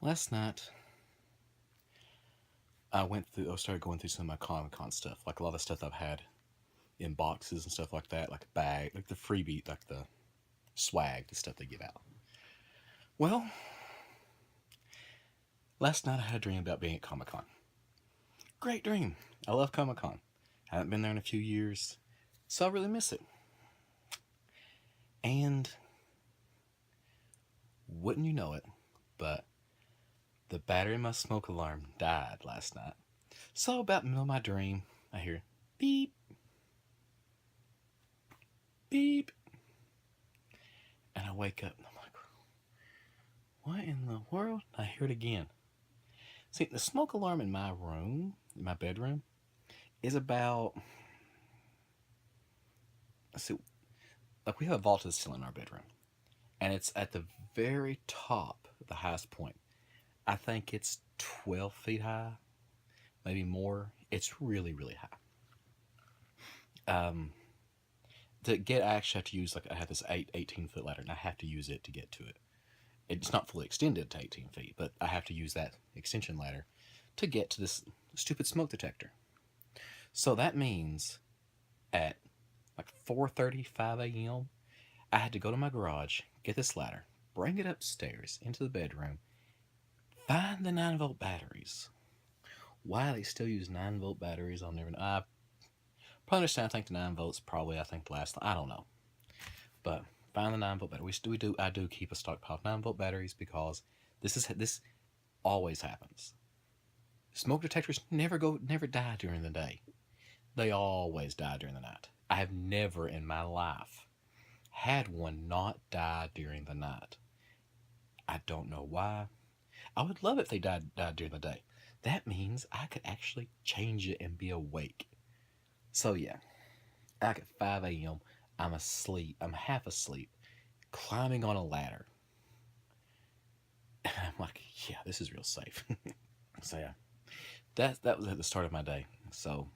Last night, I started going through some of my Comic Con stuff, like a lot of stuff I've had in boxes and stuff like that, like a bag, like the freebie, like the swag, the stuff they give out. Well, last night I had a dream about being at Comic Con. Great dream. I love Comic Con. Haven't been there in a few years, so I really miss it. And wouldn't you know it, but the battery in my smoke alarm died last night. So about the middle of my dream, I hear beep, beep, and I wake up and I'm like, what in the world? I hear it again. See, the smoke alarm in my room, in my bedroom, is about, let's see, like we have a vaulted ceiling in our bedroom, and it's at the very top, the highest point. I think it's 12 feet high, maybe more. It's really, really high. To get, I actually have to use, like, I have this 18-foot ladder, and I have to use it to get to it. It's not fully extended to 18 feet, but I have to use that extension ladder to get to this stupid smoke detector. So that means at like 4:35 a.m., I had to go to my garage, get this ladder, bring it upstairs into the bedroom, find the 9-volt batteries. Why they still use 9-volt batteries, I'll never know. I probably understand. I think the 9 volts probably, I think, the last. I don't know, but find the 9-volt battery. We do. I do keep a stockpile of 9-volt batteries because this always happens. Smoke detectors never die during the day. They always die during the night. I have never in my life had one not die during the night. I don't know why. I would love it if they died during the day. That means I could actually change it and be awake. So yeah, like at 5 a.m., I'm asleep. I'm half asleep, climbing on a ladder. And I'm like, yeah, this is real safe. So yeah, that was at the start of my day. So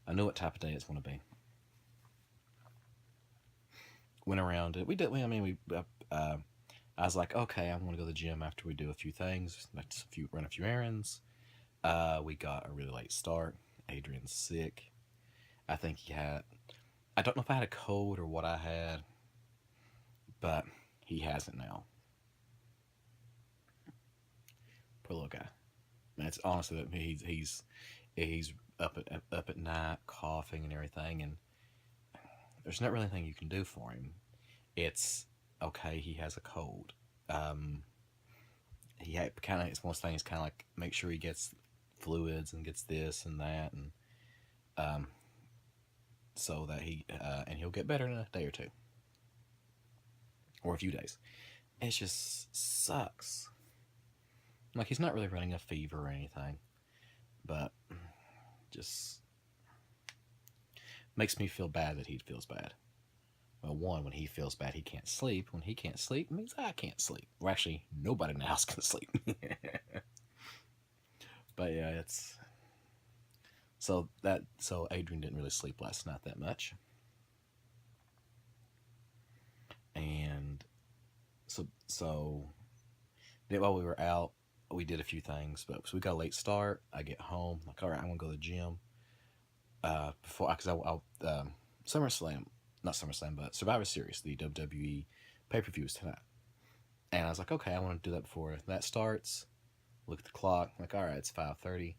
I knew what type of day it's going to be. Went around it. We did. I mean, we. I was like, okay, I'm going to go to the gym after we do a few things, like run a few errands. We got a really late start. Adrian's sick. I think he had. I don't know if I had a cold or what I had, but he has it now. Poor little guy. Man, it's honestly that he's up at night coughing and everything, and there's not really anything you can do for him. It's okay. He has a cold. Um, he kind of, it's one of those things, kind of like make sure he gets fluids and gets this and that, and um, so that and he'll get better in a day or two or a few days. It just sucks. Like, he's not really running a fever or anything, but just makes me feel bad that he feels bad. Well, one, when he feels bad, he can't sleep. When he can't sleep, it means I can't sleep. Well, actually, nobody in the house can sleep. But yeah, it's so Adrian didn't really sleep last night that much, and so while we were out, we did a few things. But so we got a late start. I get home, like, all right, I'm gonna go to the gym. Before, because SummerSlam, not SummerSlam, but Survivor Series, the WWE pay-per-view is tonight. And I was like, okay, I want to do that before that starts. Look at the clock, I'm like, all right, it's 5:30,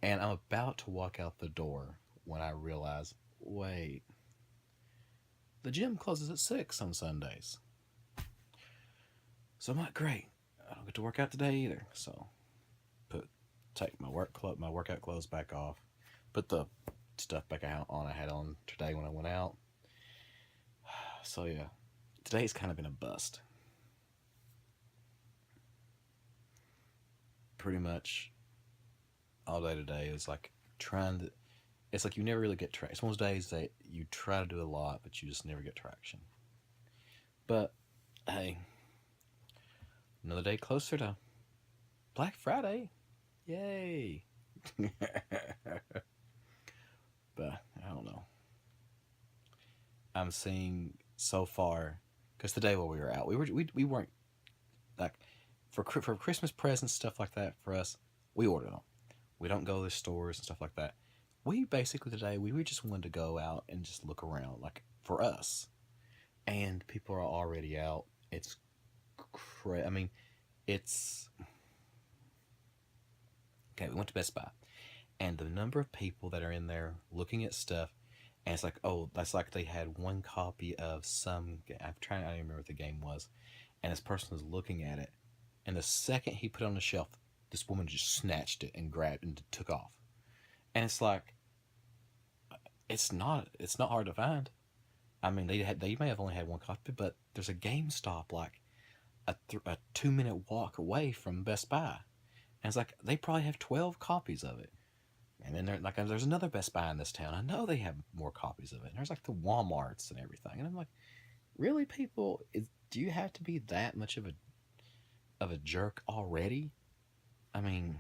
and I'm about to walk out the door when I realize, wait, the gym closes at 6 on Sundays. So I'm like, great, I don't get to work out today either. So take my workout clothes back off, put the stuff back out on I had on today when I went out. So yeah, today's kind of been a bust. Pretty much all day today is like trying to. It's like you never really get traction. It's one of those days that you try to do a lot, but you just never get traction. But hey, another day closer to Black Friday. Yay! But I don't know. I'm seeing so far because the day while we were out, we weren't like for Christmas presents, stuff like that. For us, we order them. We don't go to the stores and stuff like that. We basically today we just wanted to go out and just look around, like for us. And people are already out. It's I mean, it's okay. We went to Best Buy, and the number of people that are in there looking at stuff, and it's like, oh, that's like they had one copy of some. I'm trying. I don't even remember what the game was, and this person was looking at it, and the second he put it on the shelf, this woman just snatched it and grabbed and took off. And it's like, it's not hard to find. I mean, they may have only had one copy, but there's a GameStop like a 2 minute walk away from Best Buy, and it's like they probably have 12 copies of it. And then there's another Best Buy in this town. I know they have more copies of it. And there's like the WalMarts and everything, and I'm like, really, people? Do you have to be that much of a jerk already? I mean,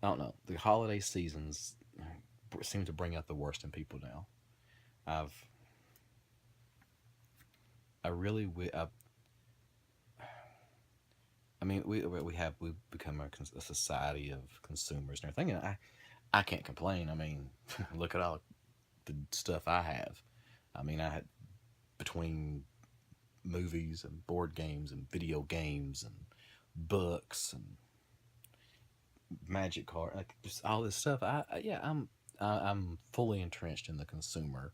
I don't know. The holiday seasons seem to bring out the worst in people now. I've I really I mean, we've become a society of consumers and everything, and I can't complain. I mean, look at all the stuff I have. I mean, I had between movies and board games and video games and books and magic card, like just all this stuff. Yeah, I'm fully entrenched in the consumer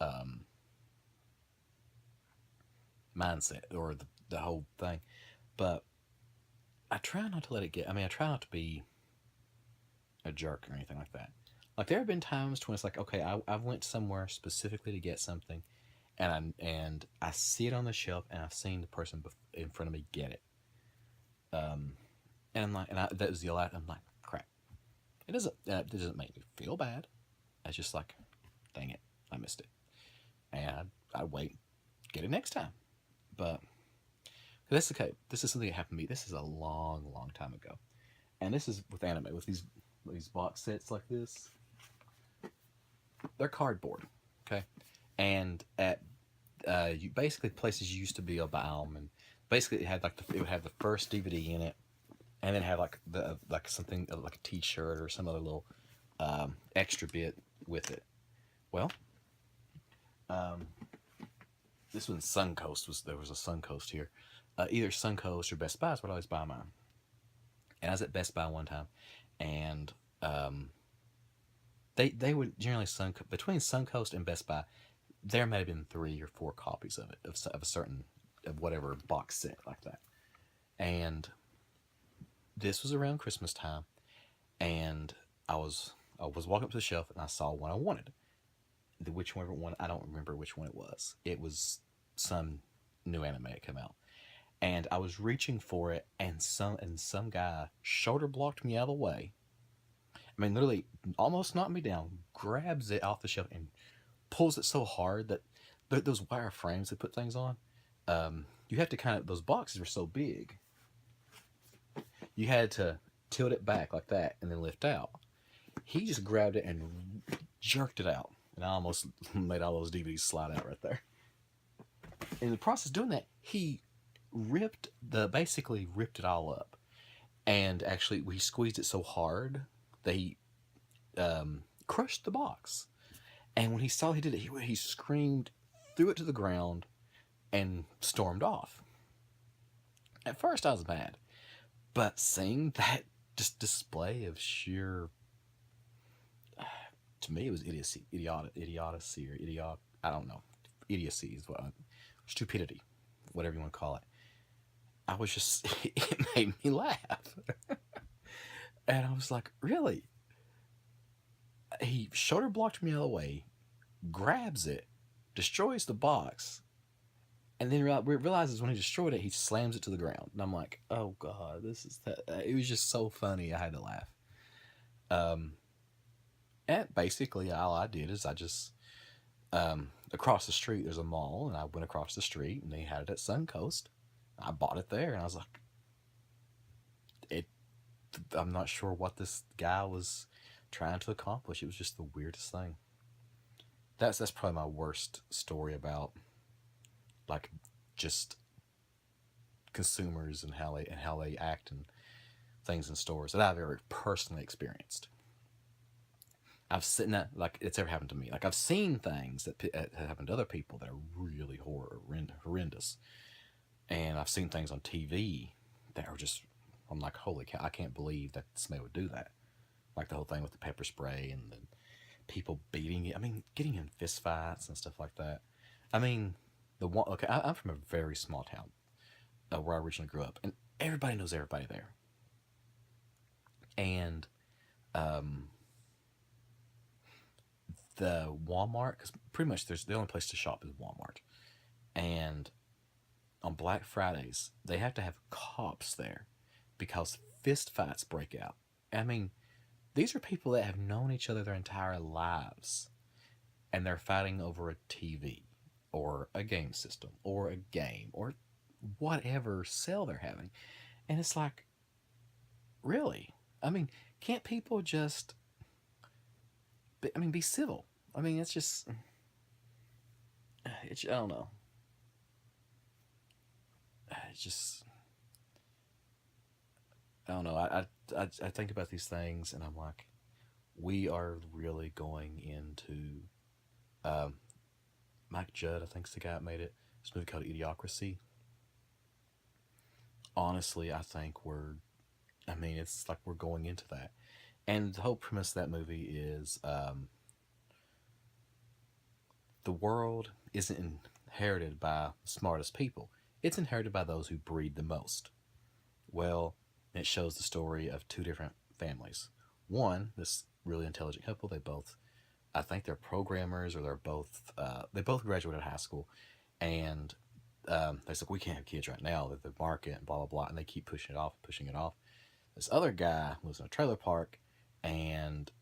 um, mindset or the whole thing, but I try not to let it get. I mean, I try not to be a jerk or anything like that. Like there have been times when it's like, okay, I went somewhere specifically to get something, and I see it on the shelf, and I've seen the person in front of me get it, um, and I'm like, that was the last. I'm like, crap. It doesn't make me feel bad. It's just like, dang it, I missed it, and I wait, get it next time. But this is okay. This is something that happened to me. This is a long, long time ago, and this is with anime with these box sets like this. They're cardboard, okay, and at you basically places you used to be able to buy them, and basically it had like it would have the first DVD in it, and then have like the like something like a T-shirt or some other little extra bit with it. Well, um, this one Suncoast was there was a Suncoast here. Either Suncoast or Best Buy is what I always buy mine. And I was at Best Buy one time, and um, they would generally between Suncoast and Best Buy, there may have been 3 or 4 copies of it of a certain of whatever box set like that. And this was around Christmas time, and I was walking up to the shelf, and I saw one I wanted. Whichever one, I don't remember which one it was. It was some new anime that came out, and I was reaching for it, and some guy shoulder blocked me out of the way. I mean, literally, almost knocked me down. Grabs it off the shelf and pulls it so hard that those wire frames they put things on. You have to those boxes are so big. You had to tilt it back like that and then lift out. He just grabbed it and jerked it out, and I almost made all those DVDs slide out right there. In the process of doing that, he basically ripped it all up, and actually he squeezed it so hard that he crushed the box. And when he saw he did it, he screamed, threw it to the ground, and stormed off. At first, I was mad, but seeing that just display of sheer, to me, it was idiocy, or idiot. I don't know. Idiocy is stupidity, whatever you want to call it. I was just, it made me laugh. And I was like, really? He shoulder blocked me out of the way, grabs it, destroys the box, and then realizes when he destroyed it, he slams it to the ground. And I'm like, oh God, this is that. It was just so funny. I had to laugh. And basically, all I did is I just, across the street, there's a mall, and I went across the street, and they had it at Suncoast. I bought it there, and I was like, I'm not sure what this guy was trying to accomplish. It was just the weirdest thing. That's probably my worst story about, like, just consumers and how they act and things in stores that I've ever personally experienced. I've seen that, like, it's ever happened to me. Like, I've seen things that have happened to other people that are really horrendous, and I've seen things on TV that are just, I'm like, holy cow, I can't believe that somebody would do that. Like the whole thing with the pepper spray and the people beating it. I mean, getting in fist fights and stuff like that. I mean, I'm from a very small town where I originally grew up, and everybody knows everybody there. And um, the Walmart, because pretty much the only place to shop is Walmart, and on Black Fridays they have to have cops there because fist fights break out. I mean, these are people that have known each other their entire lives, and they're fighting over a TV or a game system or a game or whatever sale they're having. And it's like, really? I mean, can't people just be civil? I mean, I don't know. It's just, I don't know. I think about these things and I'm like, we are really going into um, Mike Judd, I think's the guy that made it. This movie called Idiocracy. Honestly, I think it's like we're going into that. And the whole premise of that movie is the world isn't inherited by the smartest people. It's inherited by those who breed the most. Well, it shows the story of two different families. One, this really intelligent couple, I think they're programmers, or they both graduated high school, and they said, we can't have kids right now, the market, and blah, blah, blah, and they keep pushing it off, pushing it off. This other guy lives in a trailer park, and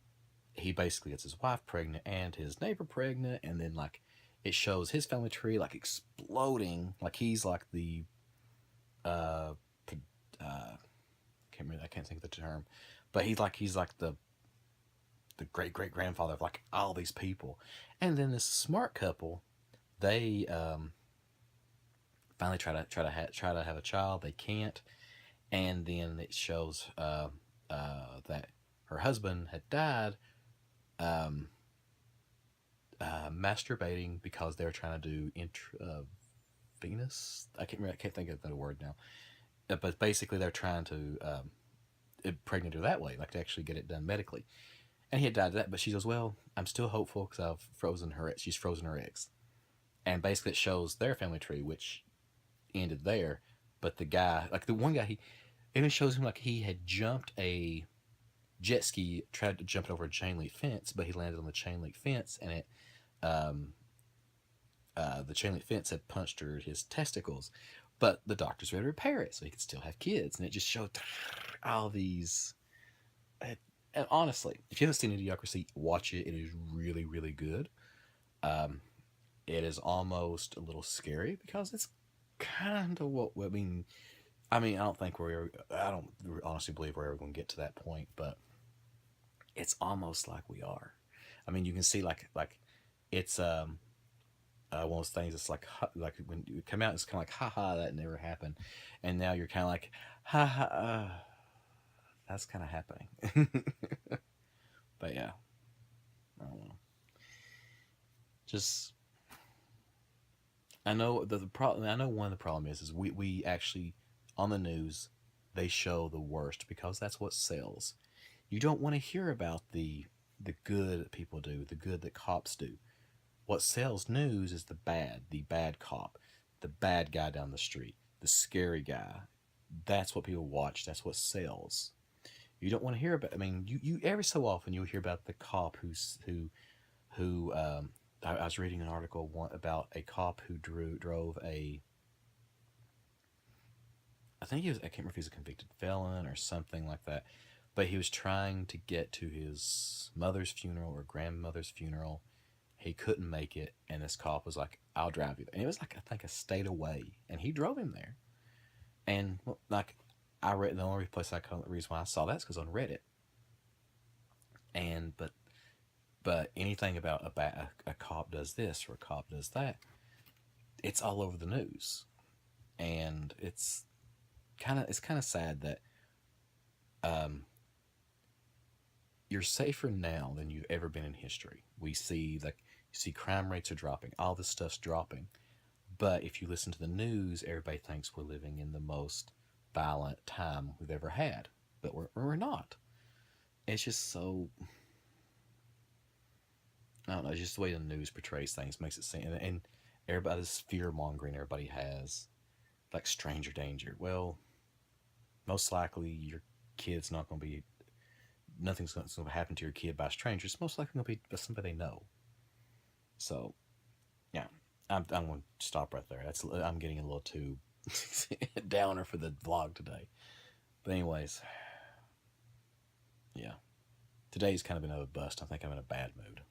he basically gets his wife pregnant and his neighbor pregnant, and then, like, it shows his family tree, like, exploding, like he's like the uh, I can't think of the term, but he's like the great great grandfather of like all these people. And then this smart couple, they finally try to have a child. They can't, and then it shows that her husband had died, um, masturbating because they're trying to do Venus. I can't think of the word now. But basically, they're trying to impregnate her that way, like to actually get it done medically. And he had died of that, but she goes, "Well, I'm still hopeful because I've frozen her. She's frozen her eggs." And basically, it shows their family tree, which ended there. But the guy, like the one guy, he even shows him like he had jumped a jet ski, tried to jump it over a chain link fence, but he landed on the chain link fence, and um, the chain link fence had punctured his testicles. But the doctor's ready to repair it so he could still have kids, and it just showed all these. And honestly, if you haven't seen Idiocracy, watch it. It is really, really good. Um, it is almost a little scary because it's kind of what I mean. I don't think I don't honestly believe we're ever going to get to that point, but it's almost like we are. I mean, you can see like it's one of those things. It's like when you come out, it's kind of like haha, that never happened, and now you're kind of like haha, that's kind of happening. But yeah, I don't know. Just I know the problem. I know one of the problem is we actually on the news they show the worst because that's what sells. You don't want to hear about the good that people do, the good that cops do. What sells news is the bad cop, the bad guy down the street, the scary guy. That's what people watch. That's what sells. You don't want to hear about. I mean, you every so often you'll hear about the cop who I was reading an article about a cop who drove a. I think I can't remember if he was a convicted felon or something like that, but he was trying to get to his mother's funeral or grandmother's funeral. He couldn't make it, and this cop was like, "I'll drive you there." And it was like I think a state away, and he drove him there. And well, like I read the only place the reason why I saw that's because on Reddit. And but anything about a cop does this or a cop does that, it's all over the news, and it's it's kind of sad that um, you're safer now than you've ever been in history. We see like you see crime rates are dropping, all this stuff's dropping. But if you listen to the news, everybody thinks we're living in the most violent time we've ever had. But we're not. It's just so, I don't know, it's just the way the news portrays things makes it seem, and everybody's fear mongering everybody has, like stranger danger. Well, most likely your kid's not going to be, nothing's going to happen to your kid by strangers. It's most likely going to be by somebody they know. So, yeah, I'm going to stop right there. I'm getting a little too downer for the vlog today. But anyways, yeah, today's kind of been a bust. I think I'm in a bad mood.